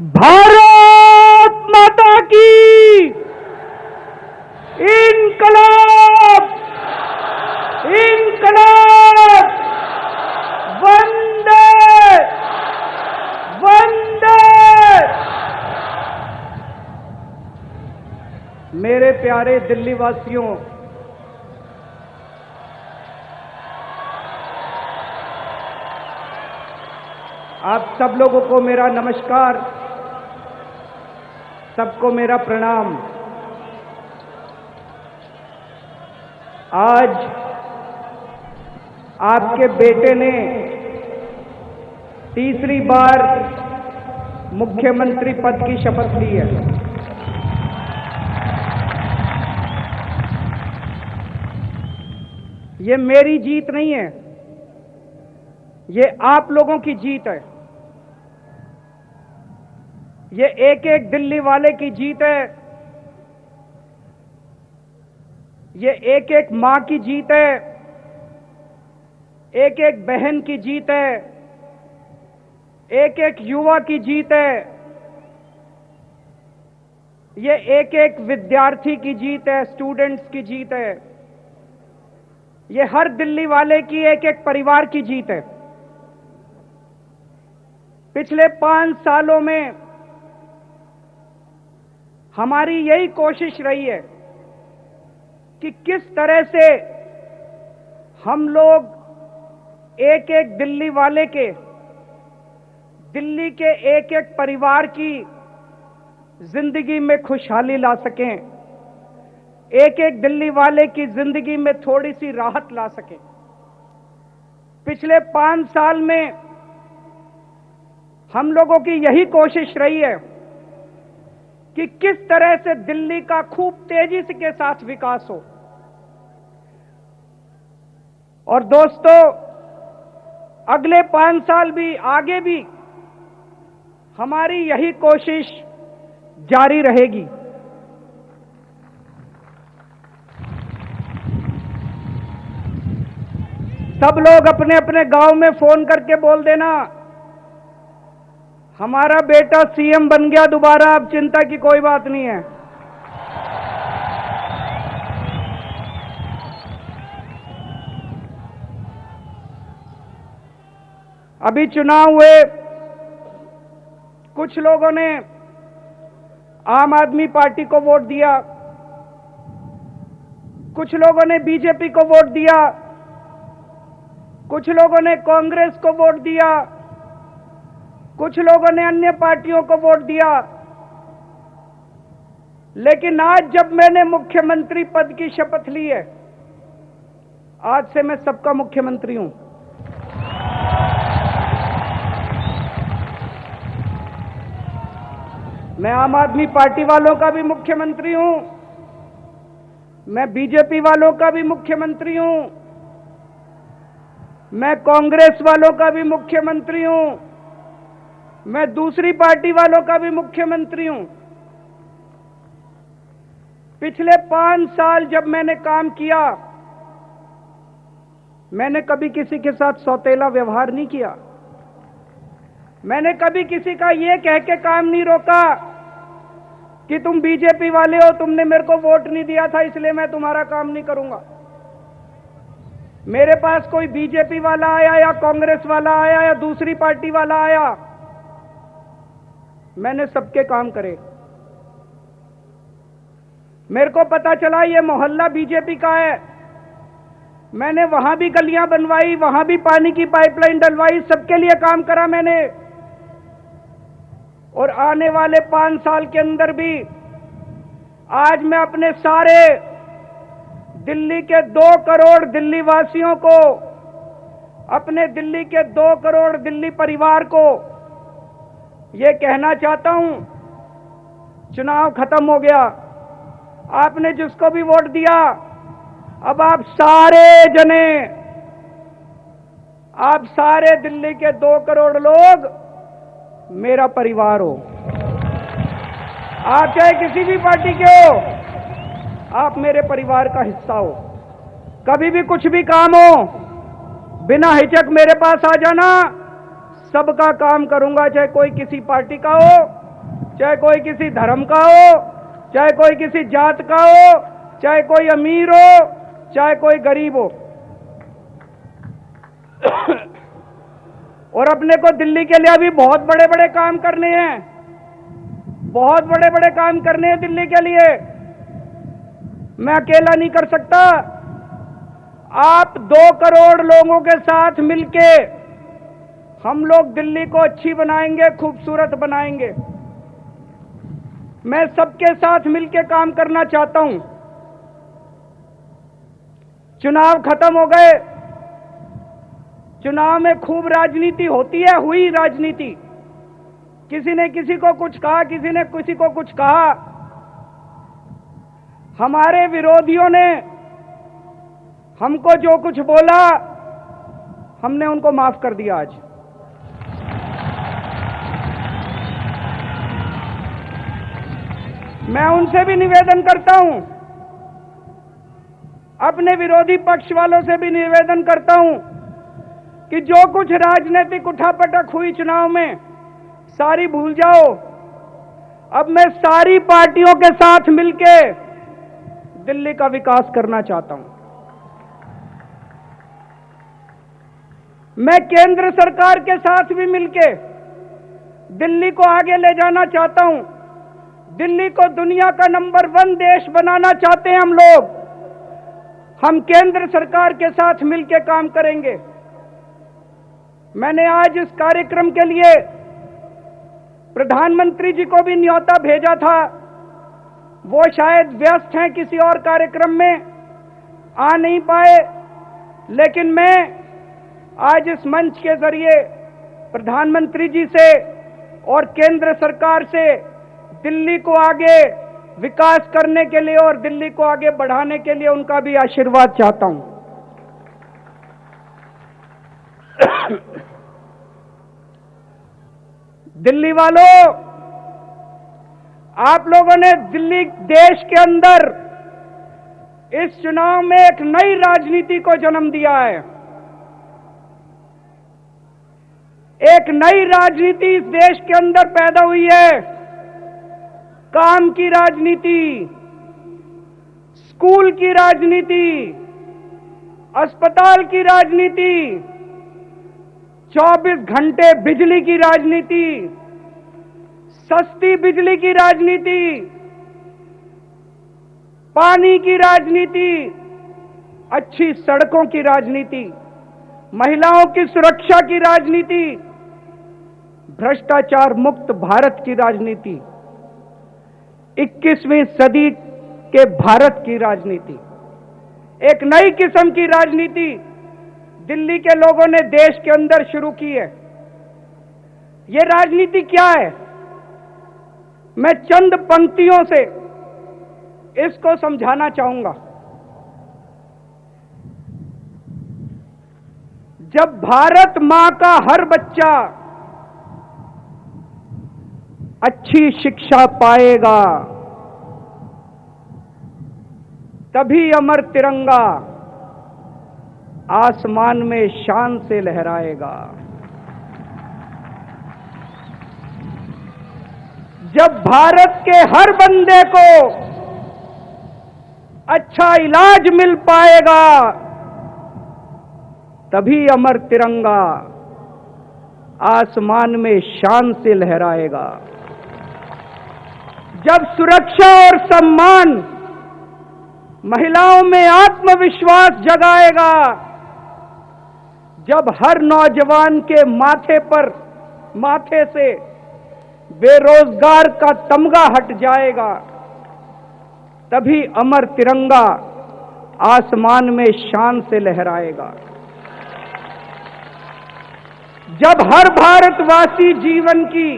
भारत माता की इनकलाब इनकलाब वंदे वंदे। मेरे प्यारे दिल्ली वासियों, आप सब लोगों को मेरा नमस्कार, सबको मेरा प्रणाम। आज आपके बेटे ने तीसरी बार मुख्यमंत्री पद की शपथ ली है। ये मेरी जीत नहीं है, ये आप लोगों की जीत है। ये एक एक दिल्ली वाले की जीत है। ये एक एक मां की जीत है, एक एक बहन की जीत है, एक एक युवा की जीत है, ये एक एक विद्यार्थी की जीत है, स्टूडेंट्स की जीत है। ये हर दिल्ली वाले की एक एक परिवार की जीत है। पिछले 5 सालों में हमारी यही कोशिश रही है कि किस तरह से हम लोग एक एक दिल्ली वाले के, दिल्ली के एक एक परिवार की जिंदगी में खुशहाली ला सकें, एक एक दिल्ली वाले की जिंदगी में थोड़ी सी राहत ला सकें। पिछले 5 साल में हम लोगों की यही कोशिश रही है कि किस तरह से दिल्ली का खूब तेजी के साथ विकास हो। और दोस्तों, अगले 5 साल भी, आगे भी हमारी यही कोशिश जारी रहेगी। सब लोग अपने अपने गांव में फोन करके बोल देना, हमारा बेटा सीएम बन गया दोबारा, अब चिंता की कोई बात नहीं है। अभी चुनाव हुए, कुछ लोगों ने आम आदमी पार्टी को वोट दिया, कुछ लोगों ने बीजेपी को वोट दिया, कुछ लोगों ने कांग्रेस को वोट दिया, कुछ लोगों ने अन्य पार्टियों को वोट दिया। लेकिन आज जब मैंने मुख्यमंत्री पद की शपथ ली है, आज से मैं सबका मुख्यमंत्री हूं। मैं आम आदमी पार्टी वालों का भी मुख्यमंत्री हूं, मैं बीजेपी वालों का भी मुख्यमंत्री हूं, मैं कांग्रेस वालों का भी मुख्यमंत्री हूं, मैं दूसरी पार्टी वालों का भी मुख्यमंत्री हूं। पिछले 5 साल जब मैंने काम किया, मैंने कभी किसी के साथ सौतेला व्यवहार नहीं किया। मैंने कभी किसी का ये कह के काम नहीं रोका कि तुम बीजेपी वाले हो, तुमने मेरे को वोट नहीं दिया था इसलिए मैं तुम्हारा काम नहीं करूंगा। मेरे पास कोई बीजेपी वाला आया या कांग्रेस वाला आया या दूसरी पार्टी वाला आया, मैंने सबके काम करे। मेरे को पता चला ये मोहल्ला बीजेपी का है, मैंने वहां भी गलियां बनवाई, वहां भी पानी की पाइपलाइन डलवाई, सबके लिए काम करा मैंने। और आने वाले 5 साल के अंदर भी आज मैं अपने सारे दिल्ली के 2 करोड़ दिल्ली वासियों को, अपने दिल्ली के 2 करोड़ दिल्ली परिवार को ये कहना चाहता हूं, चुनाव खत्म हो गया, आपने जिसको भी वोट दिया, अब आप सारे दिल्ली के 2 करोड़ लोग मेरा परिवार हो। आप चाहे किसी भी पार्टी के हो, आप मेरे परिवार का हिस्सा हो। कभी भी कुछ भी काम हो, बिना हिचक मेरे पास आ जाना, सबका काम करूंगा, चाहे कोई किसी पार्टी का हो, चाहे कोई किसी धर्म का हो, चाहे कोई किसी जात का हो, चाहे कोई अमीर हो, चाहे कोई गरीब हो। और अपने को दिल्ली के लिए अभी बहुत बड़े बड़े काम करने हैं, बहुत बड़े बड़े काम करने हैं दिल्ली के लिए। मैं अकेला नहीं कर सकता। आप 2 करोड़ लोगों के साथ मिलके हम लोग दिल्ली को अच्छी बनाएंगे, खूबसूरत बनाएंगे। मैं सबके साथ मिलके काम करना चाहता हूं। चुनाव खत्म हो गए, चुनाव में खूब राजनीति होती है, हुई राजनीति। किसी ने किसी को कुछ कहा, किसी ने किसी को कुछ कहा। हमारे विरोधियों ने हमको जो कुछ बोला, हमने उनको माफ कर दिया। आज मैं उनसे भी निवेदन करता हूं, अपने विरोधी पक्ष वालों से भी निवेदन करता हूं कि जो कुछ राजनीतिक उठापटक हुई चुनाव में, सारी भूल जाओ। अब मैं सारी पार्टियों के साथ मिलके दिल्ली का विकास करना चाहता हूं। मैं केंद्र सरकार के साथ भी मिलके दिल्ली को आगे ले जाना चाहता हूं। दिल्ली को दुनिया का नंबर 1 देश बनाना चाहते हैं हम लोग। हम केंद्र सरकार के साथ मिलकर काम करेंगे। मैंने आज इस कार्यक्रम के लिए प्रधानमंत्री जी को भी न्योता भेजा था। वो शायद व्यस्त हैं किसी और कार्यक्रम में, आ नहीं पाए, लेकिन मैं आज इस मंच के जरिए प्रधानमंत्री जी से और केंद्र सरकार से दिल्ली को आगे विकास करने के लिए और दिल्ली को आगे बढ़ाने के लिए उनका भी आशीर्वाद चाहता हूं। दिल्ली वालों, आप लोगों ने दिल्ली देश के अंदर इस चुनाव में एक नई राजनीति को जन्म दिया है। एक नई राजनीति इस देश के अंदर पैदा हुई है। काम की राजनीति, स्कूल की राजनीति, अस्पताल की राजनीति, 24 घंटे बिजली की राजनीति, सस्ती बिजली की राजनीति, पानी की राजनीति, अच्छी सड़कों की राजनीति, महिलाओं की सुरक्षा की राजनीति, भ्रष्टाचार मुक्त भारत की राजनीति, 21वीं सदी के भारत की राजनीति, एक नई किस्म की राजनीति दिल्ली के लोगों ने देश के अंदर शुरू की है। ये राजनीति क्या है? मैं चंद पंक्तियों से इसको समझाना चाहूंगा। जब भारत मां का हर बच्चा अच्छी शिक्षा पाएगा, तभी अमर तिरंगा आसमान में शान से लहराएगा। जब भारत के हर बंदे को अच्छा इलाज मिल पाएगा, तभी अमर तिरंगा आसमान में शान से लहराएगा। जब सुरक्षा और सम्मान महिलाओं में आत्मविश्वास जगाएगा, जब हर नौजवान के माथे से बेरोजगार का तमगा हट जाएगा, तभी अमर तिरंगा आसमान में शान से लहराएगा। जब हर भारतवासी जीवन की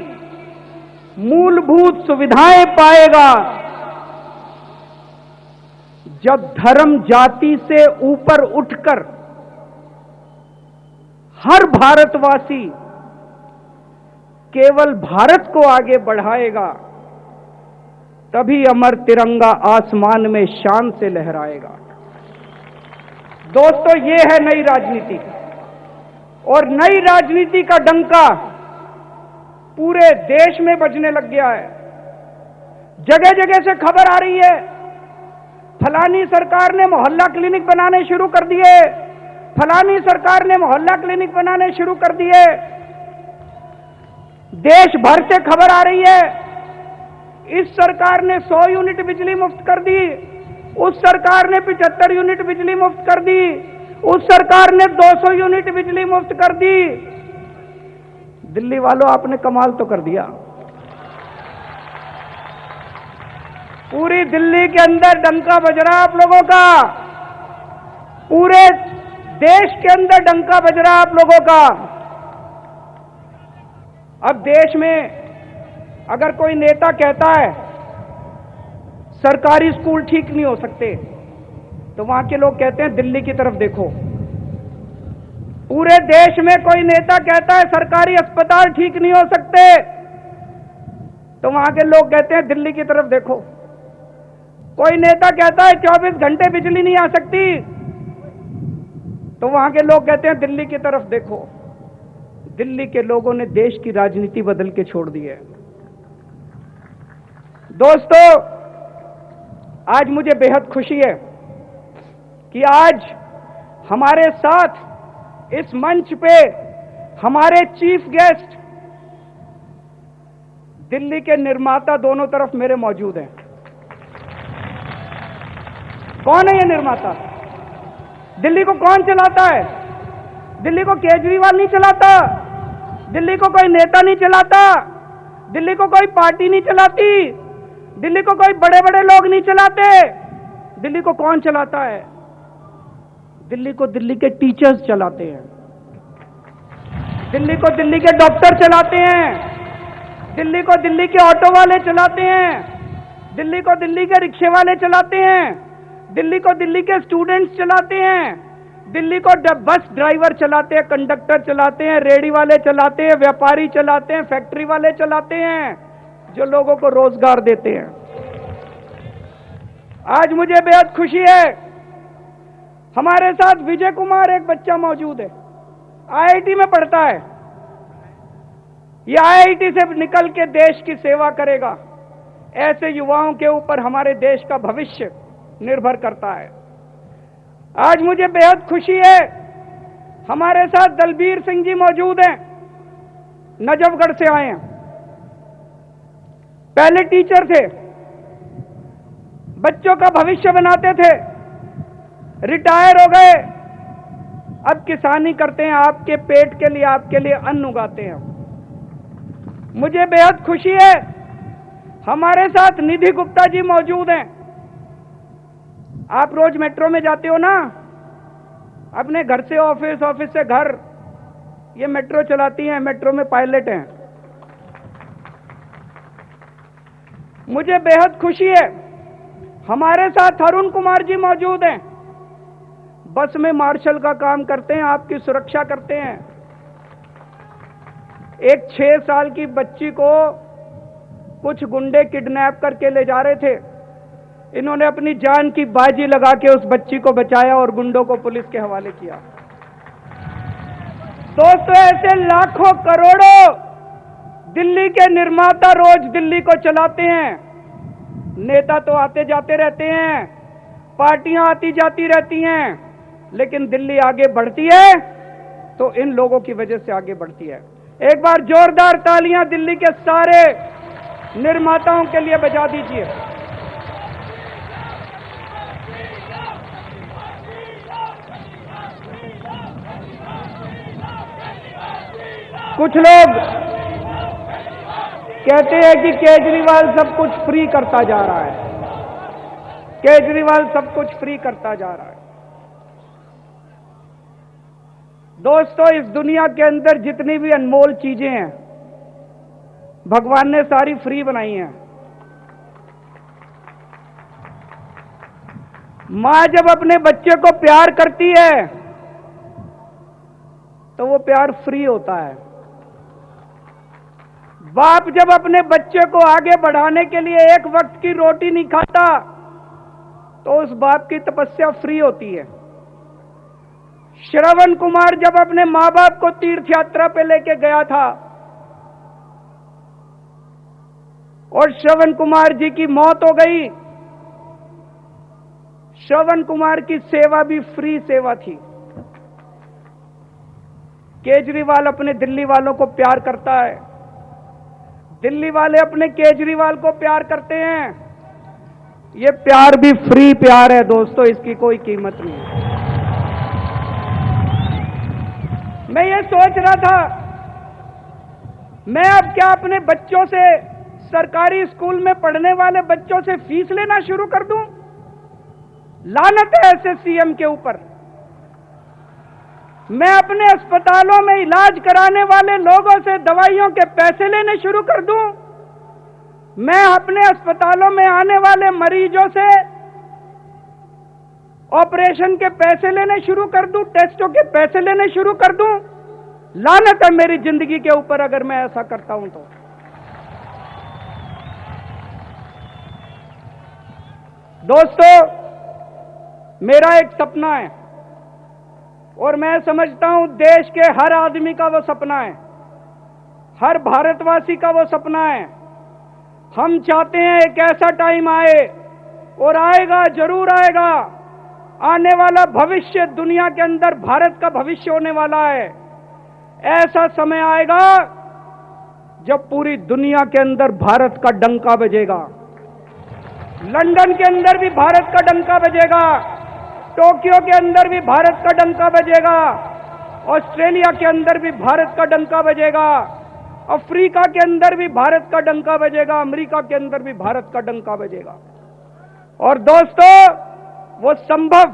मूलभूत सुविधाएं पाएगा, जब धर्म जाति से ऊपर उठकर हर भारतवासी केवल भारत को आगे बढ़ाएगा, तभी अमर तिरंगा आसमान में शान से लहराएगा। दोस्तों, ये है नई राजनीति, और नई राजनीति का डंका पूरे देश में बजने लग गया है। जगह जगह से खबर आ रही है, फलानी सरकार ने मोहल्ला क्लिनिक बनाने शुरू कर दिए, फलानी सरकार ने मोहल्ला क्लिनिक बनाने शुरू कर दिए। देश भर से खबर आ रही है, इस सरकार ने 100 यूनिट बिजली मुफ्त कर दी, उस सरकार ने 75 यूनिट बिजली मुफ्त कर दी, उस सरकार ने 200 यूनिट बिजली मुफ्त कर दी। दिल्ली वालों, आपने कमाल तो कर दिया। पूरी दिल्ली के अंदर डंका बज रहा आप लोगों का, पूरे देश के अंदर डंका बज रहा आप लोगों का। अब देश में अगर कोई नेता कहता है सरकारी स्कूल ठीक नहीं हो सकते, तो वहां के लोग कहते हैं दिल्ली की तरफ देखो। पूरे देश में कोई नेता कहता है सरकारी अस्पताल ठीक नहीं हो सकते, तो वहां के लोग कहते हैं दिल्ली की तरफ देखो। कोई नेता कहता है 24 घंटे बिजली नहीं आ सकती, तो वहां के लोग कहते हैं दिल्ली की तरफ देखो। दिल्ली के लोगों ने देश की राजनीति बदल के छोड़ दी है। दोस्तों, आज मुझे बेहद खुशी है कि आज हमारे साथ इस मंच पे हमारे चीफ गेस्ट दिल्ली के निर्माता दोनों तरफ मेरे मौजूद हैं। कौन है ये निर्माता? दिल्ली को कौन चलाता है? दिल्ली को केजरीवाल नहीं चलाता, दिल्ली को कोई नेता नहीं चलाता, दिल्ली को कोई पार्टी नहीं चलाती, दिल्ली को कोई बड़े बड़े लोग नहीं चलाते। दिल्ली को कौन चलाता है? दिल्ली को दिल्ली के टीचर्स चलाते हैं, दिल्ली को दिल्ली के डॉक्टर चलाते हैं, दिल्ली को दिल्ली के ऑटो वाले चलाते हैं, दिल्ली को दिल्ली के रिक्शे वाले चलाते हैं, दिल्ली को दिल्ली के स्टूडेंट्स चलाते हैं, दिल्ली को बस ड्राइवर चलाते हैं, कंडक्टर चलाते हैं, रेहड़ी वाले चलाते हैं, व्यापारी चलाते हैं, फैक्ट्री वाले चलाते हैं, जो लोगों को रोजगार देते हैं। आज मुझे बेहद खुशी है, हमारे साथ विजय कुमार एक बच्चा मौजूद है, आईआईटी में पढ़ता है। यह आईआईटी से निकल के देश की सेवा करेगा। ऐसे युवाओं के ऊपर हमारे देश का भविष्य निर्भर करता है। आज मुझे बेहद खुशी है, हमारे साथ दलबीर सिंह जी मौजूद हैं, नजफगढ़ से आए हैं। पहले टीचर थे, बच्चों का भविष्य बनाते थे, रिटायर हो गए, अब किसानी करते हैं, आपके पेट के लिए, आपके लिए अन्न उगाते हैं। मुझे बेहद खुशी है, हमारे साथ निधि गुप्ता जी मौजूद हैं। आप रोज मेट्रो में जाते हो ना, अपने घर से ऑफिस, ऑफिस से घर, ये मेट्रो चलाती हैं, मेट्रो में पायलट हैं। मुझे बेहद खुशी है, हमारे साथ अरुण कुमार जी मौजूद हैं, बस में मार्शल का काम करते हैं, आपकी सुरक्षा करते हैं। एक 6 साल की बच्ची को कुछ गुंडे किडनैप करके ले जा रहे थे, इन्होंने अपनी जान की बाजी लगा के उस बच्ची को बचाया और गुंडों को पुलिस के हवाले किया। दोस्तों, ऐसे लाखों करोड़ों दिल्ली के निर्माता रोज दिल्ली को चलाते हैं। नेता तो आते जाते रहते हैं, पार्टियां आती जाती रहती हैं, लेकिन दिल्ली आगे बढ़ती है तो इन लोगों की वजह से आगे बढ़ती है। एक बार जोरदार तालियां दिल्ली के सारे निर्माताओं के लिए बजा दीजिए। कुछ लोग कहते हैं कि केजरीवाल सब कुछ फ्री करता जा रहा है, केजरीवाल सब कुछ फ्री करता जा रहा है। दोस्तों, इस दुनिया के अंदर जितनी भी अनमोल चीजें हैं, भगवान ने सारी फ्री बनाई हैं। मां जब अपने बच्चे को प्यार करती है तो वो प्यार फ्री होता है। बाप जब अपने बच्चे को आगे बढ़ाने के लिए एक वक्त की रोटी नहीं खाता तो उस बाप की तपस्या फ्री होती है। श्रवण कुमार जब अपने मां बाप को तीर्थ यात्रा पे लेके गया था, और श्रवण कुमार जी की मौत हो गई। श्रवण कुमार की सेवा भी फ्री सेवा थी। केजरीवाल अपने दिल्ली वालों को प्यार करता है, दिल्ली वाले अपने केजरीवाल को प्यार करते हैं। ये प्यार भी फ्री प्यार है दोस्तों, इसकी कोई कीमत नहीं है। मैं ये सोच रहा था, मैं अब क्या अपने बच्चों से, सरकारी स्कूल में पढ़ने वाले बच्चों से फीस लेना शुरू कर दूं? लानत है ऐसे सीएम के ऊपर। मैं अपने अस्पतालों में इलाज कराने वाले लोगों से दवाइयों के पैसे लेने शुरू कर दूं? मैं अपने अस्पतालों में आने वाले मरीजों से ऑपरेशन के पैसे लेने शुरू कर दूं, टेस्टों के पैसे लेने शुरू कर दूं? लानत है मेरी जिंदगी के ऊपर अगर मैं ऐसा करता हूं तो। दोस्तों, मेरा एक सपना है और मैं समझता हूं देश के हर आदमी का वो सपना है, हर भारतवासी का वो सपना है। हम चाहते हैं एक ऐसा टाइम आए, और आएगा, जरूर आएगा। आने वाला भविष्य, दुनिया के अंदर भारत का भविष्य होने वाला है। ऐसा समय आएगा जब पूरी दुनिया के अंदर भारत का डंका बजेगा। लंदन के अंदर भी भारत का डंका बजेगा, टोक्यो के अंदर भी भारत का डंका बजेगा, ऑस्ट्रेलिया के अंदर भी भारत का डंका बजेगा, अफ्रीका के अंदर भी भारत का डंका बजेगा, अमेरिका के अंदर भी भारत का डंका बजेगा। और दोस्तों, वो संभव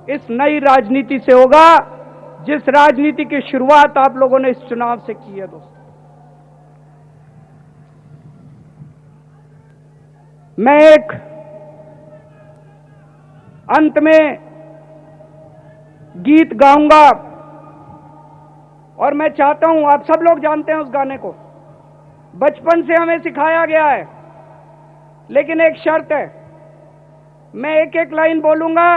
इस नई राजनीति से होगा जिस राजनीति की शुरुआत आप लोगों ने इस चुनाव से की है। दोस्तों, मैं एक अंत में गीत गाऊंगा और मैं चाहता हूं, आप सब लोग जानते हैं उस गाने को, बचपन से हमें सिखाया गया है, लेकिन एक शर्त है। मैं एक एक लाइन बोलूंगा,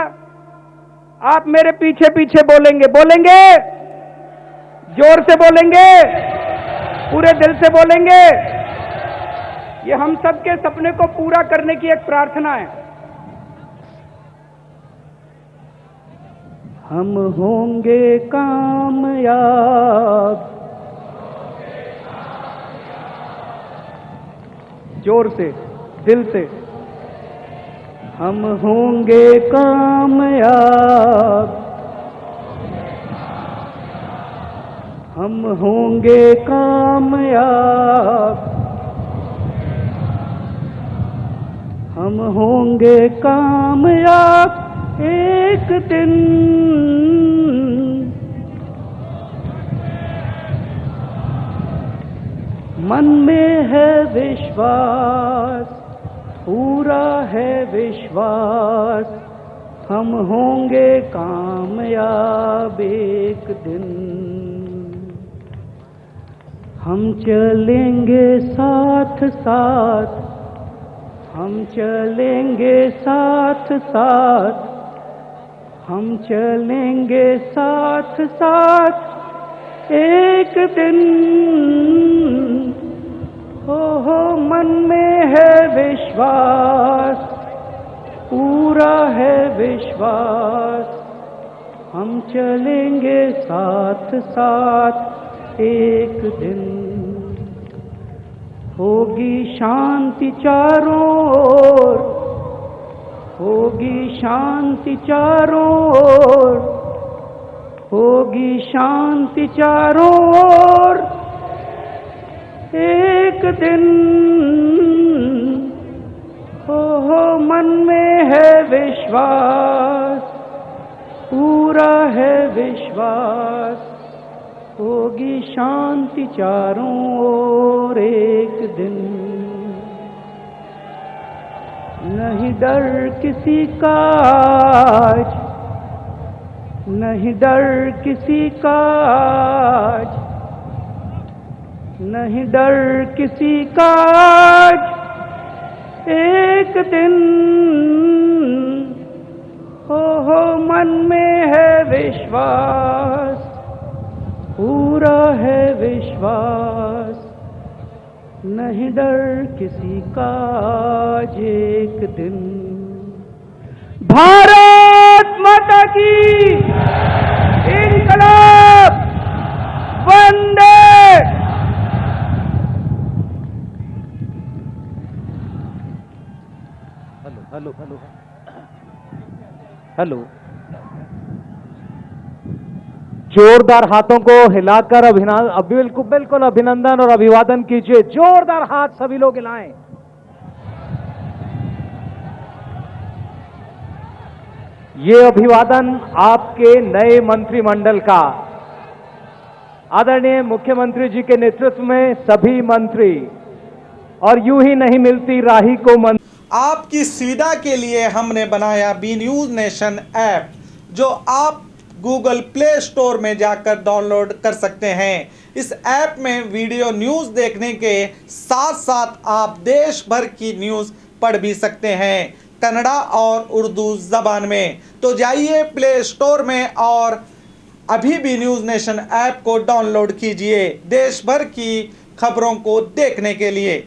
आप मेरे पीछे पीछे बोलेंगे। जोर से बोलेंगे, पूरे दिल से बोलेंगे। ये हम सबके सपने को पूरा करने की एक प्रार्थना है। हम होंगे कामयाब, जोर से, दिल से। हम होंगे कामयाब, हम होंगे कामयाब, हम होंगे कामयाब एक दिन। मन में है विश्वास, पूरा है विश्वास, हम होंगे कामयाब एक दिन। हम चलेंगे साथ साथ, हम चलेंगे साथ साथ, हम चलेंगे साथ साथ एक दिन। हो मन में है विश्वास, पूरा है विश्वास, हम चलेंगे साथ साथ एक दिन। होगी शांति चारों ओर, होगी शांति चारों ओर, होगी शांति चारों ओर एक दिन। हो मन में है विश्वास, पूरा है विश्वास, होगी शांति चारों ओर एक दिन। नहीं डर किसी का आज, नहीं डर किसी का आज, नहीं डर किसी का आज एक दिन। हो मन में है विश्वास, पूरा है विश्वास, नहीं डर किसी का आज एक दिन। भारत माता की इनकलाब, वंदे। Hello hello hello hello. जोरदार हाथों को हिलाकर बिल्कुल बिल्कुल अभिनंदन और अभिवादन कीजिए। जोरदार हाथ सभी लोग हिलाएं। ये अभिवादन आपके नए मंत्रिमंडल का, आदरणीय मुख्यमंत्री जी के नेतृत्व में सभी मंत्री, और यूं ही नहीं मिलती राही को मंत्री। आपकी सुविधा के लिए हमने बनाया बी न्यूज़ नेशन ऐप, जो आप गूगल प्ले स्टोर में जाकर डाउनलोड कर सकते हैं। इस ऐप में वीडियो न्यूज़ देखने के साथ साथ आप देश भर की न्यूज़ पढ़ भी सकते हैं, कन्नड़ा और उर्दू ज़बान में। तो जाइए प्ले स्टोर में और अभी भी न्यूज़ नेशन ऐप को डाउनलोड कीजिए देश भर की खबरों को देखने के लिए।